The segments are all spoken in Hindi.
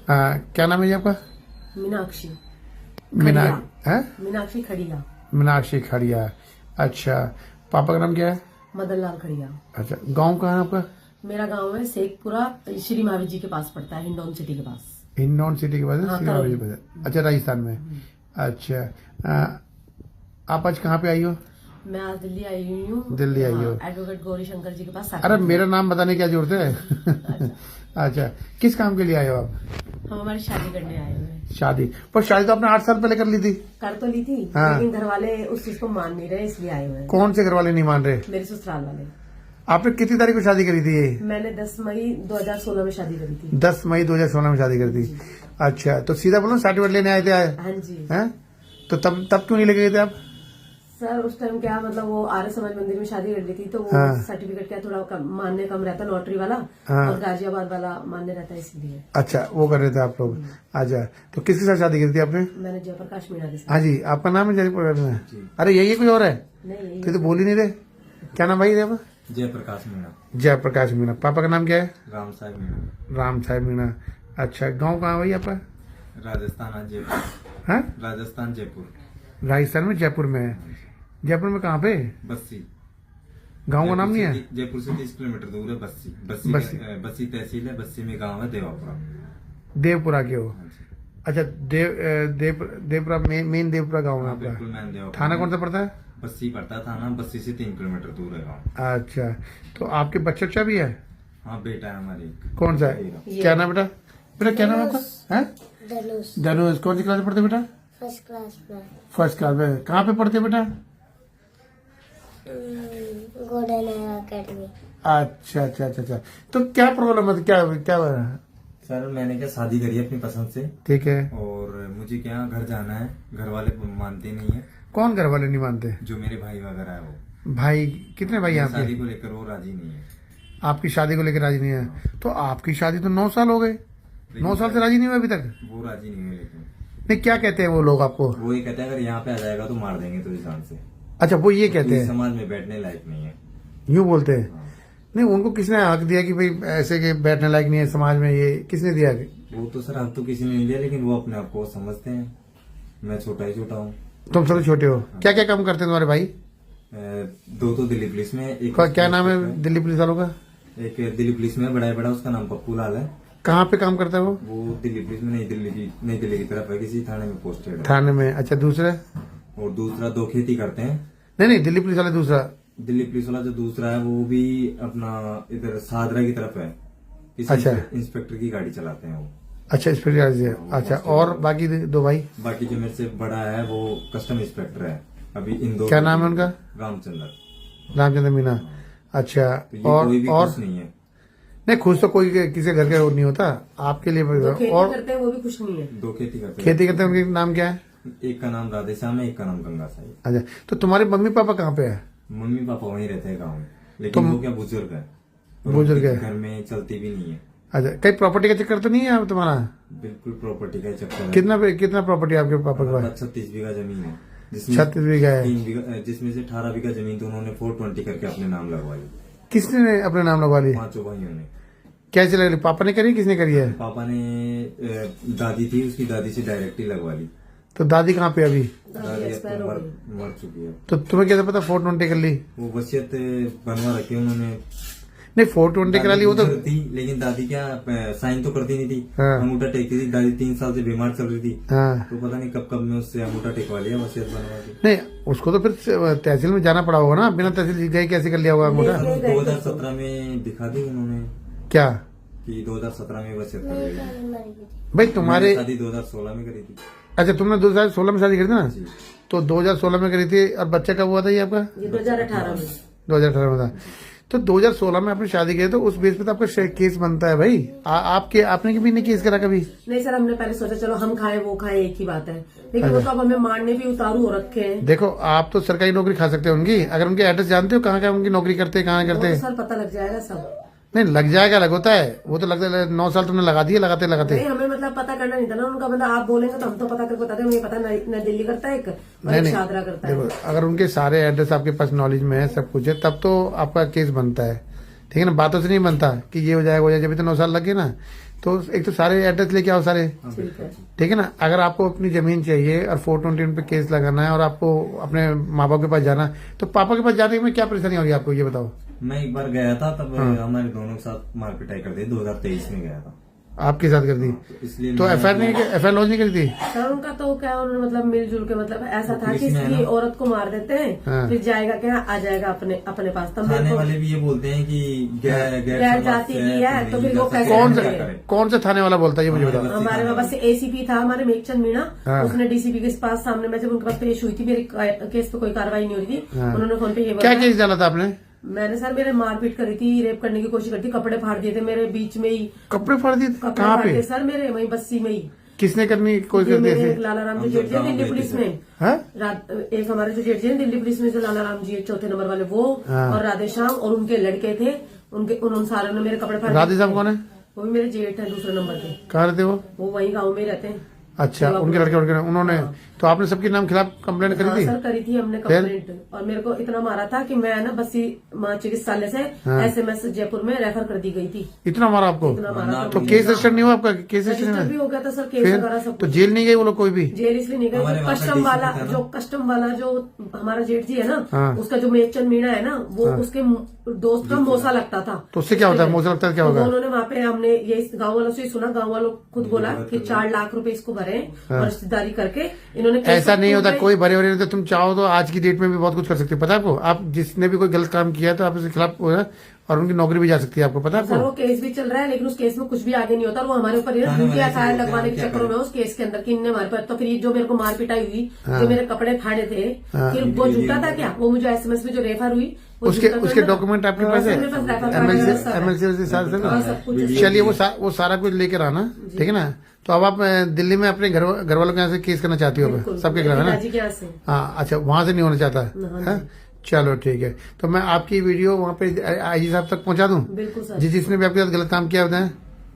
क्या नाम है जी आपका? मीनाक्षी मीना खड़िया। है? मीनाक्षी खड़िया। मीनाक्षी खड़िया। अच्छा, पापा का नाम क्या है? मदन लाल खड़िया। अच्छा, गांव कहाँ है आपका? मेरा गांव है शेखपुरा, श्री महावीर जी के पास पड़ता है, हिंडौन सिटी के पास। हिंडौन सिटी के पास है, हाँ, श्री महावीर जी करौली। के पास। अच्छा, राजस्थान में। अच्छा, आप आज कहाँ पे आई हो? मैं आज दिल्ली आई हुई हूँ। दिल्ली आई हो? एडवोकेट गौरी शंकर जी के पास। अरे मेरा नाम बताने की क्या जरूरत है? अच्छा, किस काम के लिए आए हो आप? हम हमारी शादी करने आए हुए हैं। शादी? पर शादी तो आपने 8 साल पहले कर ली थी। कर तो ली थी, हाँ। लेकिन घर वाले उस चीज को मान नहीं रहे, इसलिए आए हुए हैं। कौन से घर वाले नहीं मान रहे? मेरे ससुराल वाले। आपने कितनी तारीख को शादी करी थी? ये मैंने 10 मई 2016 में शादी करी थी। 10 मई 2016 में शादी करी थी। अच्छा, तो सीधा बोलो सर्टिफिकेट लेने आए थे? हाँ जी। हैं? तो तब क्यों नहीं लेके गए थे आप? सर उस टाइम क्या मतलब वो आर्य समाज मंदिर में शादी कर ली थी, तो वो हाँ। सर्टिफिकेट क्या थोड़ा मान्य कम रहता, नोटरी वाला। हाँ। और गाजियाबाद वाला मान्य रहता है, इसलिए। अच्छा, वो कर रहे थे आप लोग। अच्छा, तो किसके साथ शादी करी थी आपने? मैंने जयप्रकाश मीणा के साथ। हाँ जी, आपका नाम है जयप्रकाश मीणा? अरे यही है, कोई और है? नहीं, यही तो बोल ही नहीं रहे। क्या नाम भाई आपका? जयप्रकाश मीणा। जयप्रकाश मीणा। पापा का नाम क्या है? राम साहब मीणा। राम साहब मीणा। अच्छा, गाँव कहाँ भाई आपका? राजस्थान जयपुर। है? राजस्थान जयपुर। राजस्थान में जयपुर में है। जयपुर में कहाँ पे? बस्सी। गाँव का नाम नहीं है? जयपुर से 30 किलोमीटर दूर है बस्सी। बस्सी बस्सी। बस्सी तहसील है। बस्सी में गांव है देवापुरा। देवपुरा के हो? हाँ जी। अच्छा, देवपुरा मेन देवपुरा गाँव है हाँ, आपका? बिल्कुल मैन देवापुरा। थाना कौन सा पड़ता है? बस्सी पड़ता है थाना। बस्सी से 3 किलोमीटर दूर है गाँव। अच्छा, तो आपके बच्चा भी है? हाँ, बेटा है हमारे एक। कौन सा है? क्या नाम बेटा? बेटा क्या नाम है आपका? है? धनुष। धनुष। कौन सी क्लास में पढ़ते बेटा? फर्स्ट क्लास में। फर्स्ट क्लास में। कहाँ पे पढ़ते बेटा? Golden academy. अच्छा अच्छा अच्छा अच्छा। तो क्या प्रॉब्लम है? क्या क्या? सर मैंने क्या शादी करी है अपनी पसंद से, ठीक है। और मुझे क्या घर जाना है। घर वाले मानते नहीं है। कौन घर वाले नहीं मानते? जो मेरे भाई वगैरह है वो। भाई कितने भाई यहाँ शादी पे? को लेकर वो राजी नहीं है। आपकी शादी को लेकर राजी नहीं है? तो आपकी शादी तो 9 साल हो गए। 9 साल से राजी नहीं हुए अभी तक? वो राजी नहीं है। लेकिन नहीं, क्या कहते हैं वो लोग आपको? वो ये कहते हैं अगर यहाँ पे आ जाएगा तो मार देंगे तुझे जान से। अच्छा, वो ये कहते कोई हैं? समाज में बैठने लायक नहीं है। यूँ बोलते हैं? हाँ। नहीं, उनको किसने हक दिया कि भाई ऐसे के बैठने लायक नहीं है समाज में? ये किसने दिया? वो तो सर हक तो किसी ने नहीं दिया, लेकिन वो अपने आप को समझते हैं। मैं छोटा ही छोटा हूँ। तुम सबसे छोटे हो? क्या क्या काम करते हैं तुम्हारे भाई? 2 तो दिल्ली पुलिस में। एक क्या नाम है दिल्ली पुलिस वालों का? एक दिल्ली पुलिस में बड़ा है, बड़ा उसका नाम पप्पू लाल है। कहाँ पे काम करता है वो? वो दिल्ली पुलिस में नई दिल्ली की तरफ है, किसी थाने में पोस्टेड है। थाने में? अच्छा, दूसरे? और दूसरा 2 खेती करते हैं। नहीं, दिल्ली पुलिस वाले दूसरा। दिल्ली पुलिस वाला जो दूसरा है वो भी अपना इधर सादरा की तरफ है। किसी अच्छा। इंस्पेक्टर की गाड़ी चलाते हैं वो। अच्छा, इंस्पेक्टर। अच्छा, और बाकी 2 भाई? बाकी जो मेरे से बड़ा है वो कस्टम इंस्पेक्टर है अभी इंदौर। क्या नाम है उनका? रामचंद्र। रामचंद्र मीना। अच्छा, तो ये और कोई भी और खुश नहीं है। नहीं, खुश तो कोई किसी घर के नहीं होता आपके लिए। जो खेती और करते हैं वो भी खुश नहीं है। 2 खेती करते हैं। खेती करते हैं, उनके नाम क्या है? एक का नाम राधेश्याम है, एक का नाम गंगा साई। अच्छा, तो तुम्हारे मम्मी पापा कहाँ पे है? मम्मी पापा वहीं रहते हैं गाँव में, लेकिन वो क्या बुजुर्ग है। और बुजुर्ग उनके है। घर में चलती भी नहीं है। अच्छा, कहीं प्रॉपर्टी का चक्कर तो नहीं है अब तुम्हारा? बिल्कुल प्रॉपर्टी का ही चक्कर है। कितना प्रॉपर्टी आपके पापा के पास? 36 बीघा जमीन है, जिसमें 36 बीघा है। 3 बीघा, जिसमें से 18 बीघा जमीन तो उन्होंने 420 करके अपने नाम लगवा ली। किसने अपने नाम लगवा ली? 5 भाइयों ने। कैसे लग रही? पापा ने करी, किसने करी है? पापा ने दादी थी, उसकी दादी से डायरेक्ट ही लगवा ली। तो दादी कहाँ पे अभी? दादी एक्सपायर अब हो गई। मर चुकी है। तो तुम्हें कैसे पता 420 कर ली? वो वसीयत बनवा रखी उन्होंने। नहीं, 420 करा ली वो तो। दादी थी, लेकिन दादी क्या साइन तो करती नहीं थी। हाँ। अंगूठा टेकती थी। दादी 3 साल से बीमार चल रही थी। हाँ। तो पता नहीं कब में उससे अंगूठा टेकवा लिया, वसीयत बनवा दी। नहीं, उसको तो फिर तहसील में जाना पड़ा होगा ना? बिना तहसील गए कैसे कर लिया होगा अंगूठा? 2017 में दिखा दी उन्होंने क्या कि 2017 में वसीयत कर ली। भाई तुम्हारे? मैंने शादी 2016 में करी थी। अच्छा, तुमने 2016 में शादी करी थी ना? जी। तो 2016 में करी थी, और बच्चा कब हुआ था ये आपका? ये 2018 में। 2018 में था। तो 2016 में आपने शादी की, तो उस बेस पे तो आपका केस बनता है भाई। आपने भी नहीं केस करा कभी? नहीं सर, हमने पहले सोचा चलो हम खाएं वो खाएं, एक ही बात है, लेकिन वो तो अब हमें मारने भी उतारू हो रखे हैं। देखो, आप तो सरकारी नौकरी खा सकते हो उनकी, अगर उनके एड्रेस जानते हो कहाँ कहाँ उनकी नौकरी करते हैं, कहाँ करते वो हैं। तो सर पता लग जाएगा सब। नहीं, लग जाएगा, लग होता है वो तो। लगता है 9 साल तुमने लगा दिए लगाते लगाते। नहीं, हमें मतलब पता करना नहीं था ना उनका, मतलब आप बोलेंगे तो हम तो पता करके बताते हैं। मुझे पता न दिल्ली करता है एक, और एक शादरा करता है। देखो, अगर उनके सारे एड्रेस आपके पास नॉलेज में है, सब कुछ है, तब तो आपका केस बनता है। ठीक है ना? बातों से नहीं बनता कि ये हो जाएगा, हो जाएगा। जब भी तो 9 साल लग गए ना, तो एक तो सारे एड्रेस लेके आओ सारे, ठीक है। ठीक है ना। अगर आपको अपनी जमीन चाहिए और 421 पे केस लगाना है और आपको अपने माँ बाप के पास जाना है, तो पापा के पास जाने में क्या परेशानी होगी आपको, ये बताओ। मैं एक बार गया था, तब हाँ। हमारे दोनों के साथ मारपिटाई कर दी, 2023 में गया था। आपके साथ कर दी, इसलिए तो मैं- एफआईआर लॉन्च नहीं करी थी? सर उनका तो क्या उन्होंने मतलब मिलजुल के मतलब ऐसा था कि पुलिस में है इसकी ना। औरत को मार देते हैं, हाँ। फिर जाएगा क्या, आ जाएगा अपने पास। तब मेरे थाने को वाले भी ये बोलते हैं कि गैर गैर समाज जाति से की है, तो नहीं फिर वो कर कैसे सकते, कौन क्या सा करें? कौन सा थाने वाला बोलता है, ये मुझे बताओ। हमारे वहाँ बस एसीपी था, हमारे मेघचंद मीणा, हाँ। उसने डीसीपी के पास सामने में जब उनके पास पेश हुई थी, मेरे केस पे कोई कार्रवाई नहीं हो रही थी, हाँ। उन्होंने फोन पे ये क्या बोला, केस डाला था आपने? मैंने सर मेरे मारपीट करी थी, रेप करने की कोशिश करी थी, कपड़े फाड़ दिए थे मेरे बीच में ही, कपड़े फाड़ दिए? कपड़े कहाँ फाड़ दिए पे? सर मेरे वहीं बस्सी में ही। किसने करने की कोशिश ये करती मेरे है? एक लाला राम जी हम जेठ तो जी गाँव दिल्ली गए पुलिस थे में, हाँ? एक हमारे जो जेठ जी हैं दिल्ली पुलिस में, जो लाला राम जी 4थे नंबर वाले वो, हाँ। और राधे श्याम और उनके लड़के थे, उन सारों ने मेरे कपड़े फाड़ दिए। राधे साहब कौन है? वो भी मेरे जेठ है दूसरे नंबर के, कहाँ रहते वो? वो वहीं गाँव में रहते हैं। अच्छा, उनके लड़के उन्होंने, तो आपने सबके नाम खिलाफ कंप्लेंट करी हाँ थी? सर करी थी हमने कंप्लेंट, और मेरे को इतना मारा था कि मैं ना बस्सी चिकित्सालय से हाँ। एसएमएस जयपुर में रेफर कर दी गई थी। इतना मारा आपको? इतना मारा था तो मुझे। केस रजिस्टर नहीं हुआ आपका? केस रजिस्टर रजिस्टर भी नहीं हो गया था सर, केस फिर वगैरह सब तो कुछ। जेल नहीं गए वो लोग कोई भी? जेल इसलिए नहीं गए, हमारे जो वहाँ का कस्टम DCP वाला था ना। जो कस्टम वाला जो हमारा जेठ जी है ना, हाँ। उसका जो मेघचंद मीणा है ना, वो उसके दोस्त का मौसा लगता था। तो उससे क्या होता है? मौसा लगता है, क्या तो होगा? उन्होंने वहाँ पे हमने ये गाँव वालों से ही सुना, गाँव वालों खुद बोला कि 4 लाख रुपए इसको भरे और रिश्तेदारी करके इन्होंने केस ऐसा नहीं होता, में- कोई भरे भरे नहीं होता। तुम चाहो तो आज की डेट में भी बहुत कुछ कर सकते हो, पता है आपको? आप जिसने भी कोई गलत काम किया है तो आप उसके खिलाफ हो है, और उनकी नौकरी भी जा सकती है, आपको पता है सर वो आपको? केस भी चल रहा है, लेकिन उस केस में कुछ भी आगे नहीं होता, और वो हमारे ऊपर थाने वाले एफआईआर से लगवाने के क्या चक्करों में करें? उस केस के अंदर कि इनने हमारे पर, तो फिर ये जो मेरे को मार पिटाई हुई, जो मेरे कपड़े फाड़े थे, फिर वो झूठा था क्या? वो मुझे एसएमएस में जो रेफर हुई वो उसके झूठा था उसके ना? डॉक्यूमेंट आपके हाँ, पास सर, है? मेरे पास रेफर कार्ड है, एमएलसी सब है। एमएलसी सारे सब हाँ, है? सब कुछ। चलिए वो सारा कुछ लेकर आना, ठीक है ना। तो अब आप दिल्ली में अपने घर वालों के यहाँ से केस करना चाहती हो? बिल्कुल, सबके खिलाफ है ना? पिताजी के यहाँ से। हाँ, अच्छा, वहां से नहीं होना चाहता हाँ, है? चलो ठीक है, तो मैं आपकी वीडियो वहाँ पे आईजी साहब तक पहुँचा दूँ? बिल्कुल सर। जिसने भी आपके साथ गलत काम किया बताए,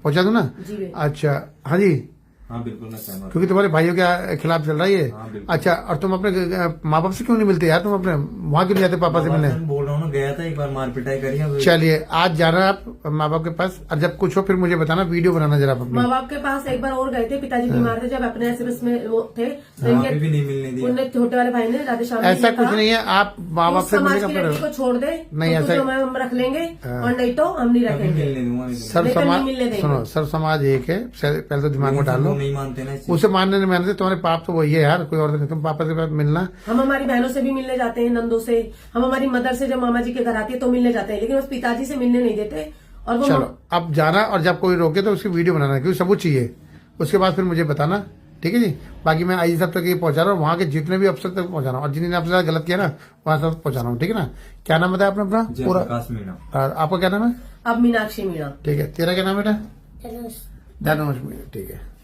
पहुँचा दूँ ना? जी बिल्कुल। अच्छा, हाँ जी, हाँ बिल्कुल, मैं सहमत हूँ। क्योंकि तुम्हारे भाइयों के खिलाफ चल रहा है ये। हाँ, बिल्कुल। अच्छा, और तुम अपने माँ बाप से क्यों नहीं मिलते यार? तुम अपने वहाँ क्यों नहीं जाते पापा से मिलने? मैं बोल रहा हूँ ना, गया था एक बार, मार पिटाई करी। अब चलिए, आज जाना आप माँ बाप के पास, और जब कुछ हो फिर मुझे बताना, वीडियो बनाना जरा आप अपनी। माँ बाप के पास एक बार और गए थे, पिताजी बीमार थे जब, अपने एसएमएस में वो थे, तो वहाँ पे भी नहीं मिलने दिया। उनने छोटे वाले भाई ने राधे श्याम ऐसा कुछ नहीं है, आप माँ बाप उस से समाज मिलने की का लड़की को छोड़ दे, नहीं, तो ऐसा- तुझे हम रख लेंगे, और नहीं तो हम नहीं कभी रखेंगे। मिलने दूंगा नहीं। सर्व लेकिन समाज, नहीं मिलने देंगे। सुनो, सर्व समाज एक है, पहले तो दिमाग में डाल लो। वो नहीं मानते ना इस चीज़। उसे मानने नहीं मानते, तुम्हारे पाप तो वही है यार, कोई और नहीं। तुम पापा से पास मिलना। हम हमारी बहनों से भी मिलने जाते हैं, नंदों से, हम हमारी मदर से जब मामा जी के घर आती है तो मिलने जाते हैं, लेकिन उस पिताजी से मिलने नहीं देते। और वो चलो, अब जाना, और जब कोई रोके तो उसकी वीडियो बनाना, क्योंकि सबूत चाहिए। उसके बाद फिर मुझे बताना, ठीक है जी। बाकी मैं आईजी साहब तक ये पहुंचा रहा हूँ, वहाँ के जितने भी अफसर तक पहुंचा रहा हूँ, और जिन्होंने आपसे साथ गलत किया ना, वहाँ तक पहुंचा रहा हूँ, ठीक है ना। क्या नाम बताया आपने अपना जय पूरा? प्रकाश मीणा। और आपका क्या नाम है? अब मीनाक्षी मीणा। ठीक है, तेरा क्या नाम है बेटा? धनुष। धनुष मीणा, ठीक है।